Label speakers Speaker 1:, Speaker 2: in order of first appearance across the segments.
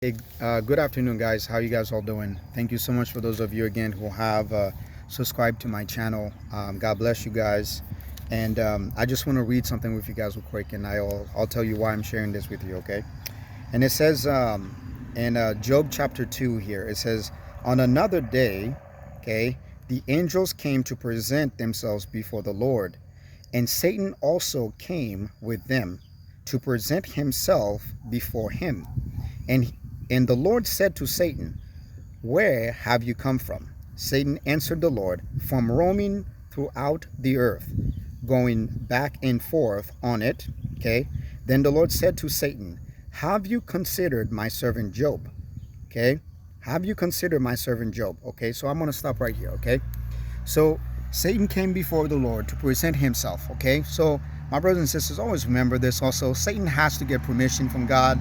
Speaker 1: Hey, good afternoon, guys. How you guys all doing? Thank you so much for those of you again who have subscribed to my channel. God bless you guys. And I just want to read something with you guys real quick, and I'll tell you why I'm sharing this with you. Okay? And it says in Job chapter 2 here. It says, on another day, okay, the angels came to present themselves before the Lord, and Satan also came with them to present himself before him. And and the Lord said to Satan, where have you come from? Satan answered the Lord, from roaming throughout the earth, going back and forth on it. Okay. Then the Lord said to Satan, have you considered my servant Job? Okay. Have you considered my servant Job? Okay. So I'm going to stop right here. Okay. So Satan came before the Lord to present himself. Okay. So my brothers and sisters, always remember this also. Satan has to get permission from God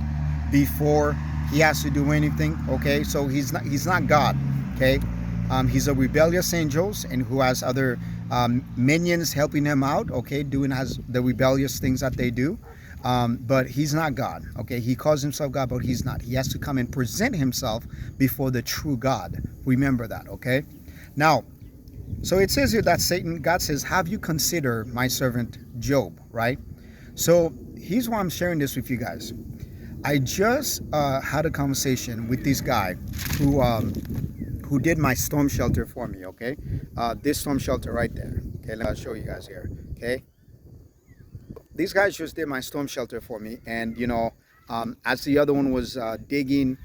Speaker 1: before he has to do anything. Okay. So he's not God. Okay. He's a rebellious angel and who has other minions helping him out. Okay. Doing has the rebellious things that they do. But he's not God. Okay. He calls himself God, but he's not. He has to come and present himself before the true God. Remember that. Okay. Now, so it says here that God says, have you considered my servant Job, right? So here's why I'm sharing this with you guys. I just had a conversation with this guy who did my storm shelter for me, okay? This storm shelter right there. Okay, let me show you guys here, okay? These guys just did my storm shelter for me, and as the other one was digging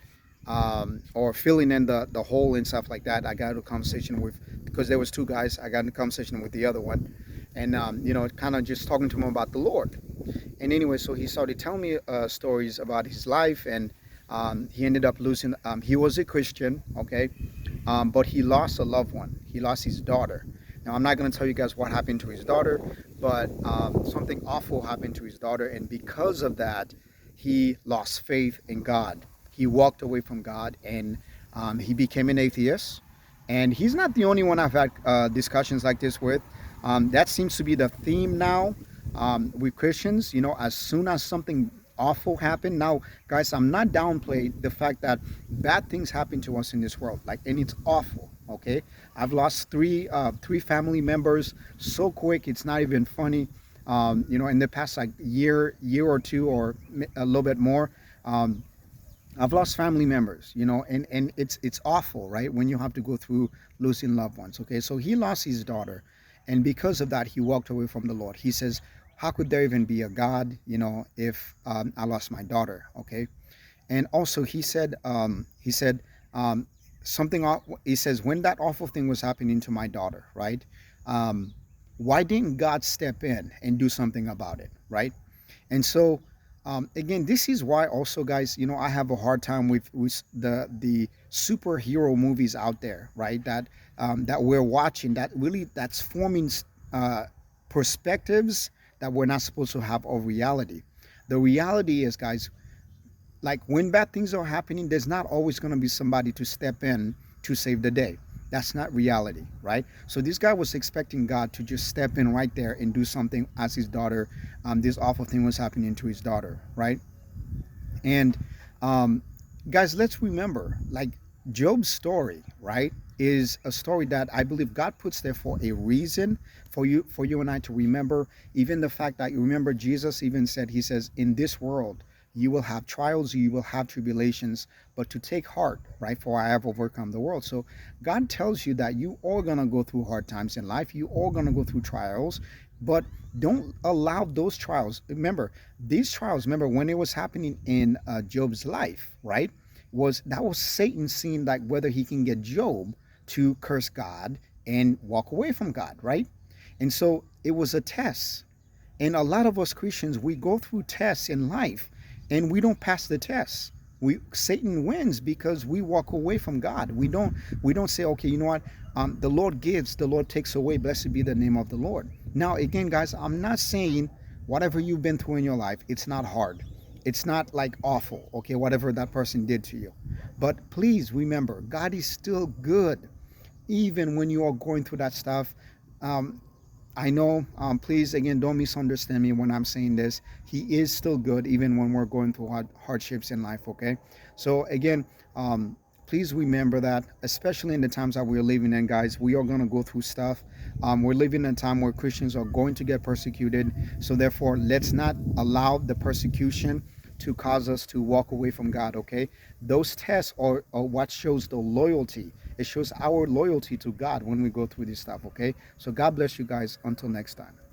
Speaker 1: or filling in the hole and stuff like that, I got a conversation with, because there was two guys, I got in a conversation with the other one, and kind of just talking to him about the Lord. And anyway, so he started telling me stories about his life, and he ended up losing. He was a Christian, okay, but he lost a loved one. He lost his daughter. Now, I'm not going to tell you guys what happened to his daughter, but something awful happened to his daughter, and because of that, he lost faith in God. He walked away from God, and he became an atheist. And he's not the only one I've had discussions like this with. That seems to be the theme now with Christians. As soon as something awful happened, now, guys, I'm not downplaying the fact that bad things happen to us in this world, and it's awful. Okay, I've lost three family members so quick, it's not even funny. In the past year or two, or a little bit more. I've lost family members, and it's awful, right? When you have to go through losing loved ones. Okay, so he lost his daughter, and because of that, he walked away from the Lord. He says, "How could there even be a God, if I lost my daughter?" Okay, and also he said something. He says, when that awful thing was happening to my daughter, right? Um, why didn't God step in and do something about it, right? And so, again, this is why also, guys, I have a hard time with the superhero movies out there, right? That we're watching, that's forming uh, perspectives that we're not supposed to have of reality. The reality is, guys, like when bad things are happening, there's not always going to be somebody to step in to save the day. That's not reality, right? So this guy was expecting God to just step in right there and do something as his daughter. This awful thing was happening to his daughter, right? And um, guys, let's remember, like Job's story, right, is a story that I believe God puts there for a reason, for you and I to remember. Even the fact that you remember Jesus even said, he says, in this world you will have trials, you will have tribulations, but to take heart, right? For I have overcome the world. So God tells you that you are gonna go through hard times in life, you are gonna go through trials, but don't allow those trials. Remember, these trials, remember when it was happening in Job's life, right? That was Satan seeing like whether he can get Job to curse God and walk away from God, right? And so it was a test. And a lot of us Christians, we go through tests in life and we don't pass the test. Satan wins because we walk away from God. We don't say, okay, you know what? The Lord gives, the Lord takes away. Blessed be the name of the Lord. Now, again, guys, I'm not saying whatever you've been through in your life, it's not hard. It's not like awful, okay, whatever that person did to you. But please remember, God is still good, even when you are going through that stuff. Um, I know, please, again, don't misunderstand me when I'm saying this. He is still good even when we're going through hardships in life, okay? So, again, please remember that, especially in the times that we're living in, guys, we are going to go through stuff. We're living in a time where Christians are going to get persecuted. So, therefore, let's not allow the persecution to cause us to walk away from God, okay? Those tests are what shows the loyalty. It shows our loyalty to God when we go through this stuff, okay? So God bless you guys. Until next time.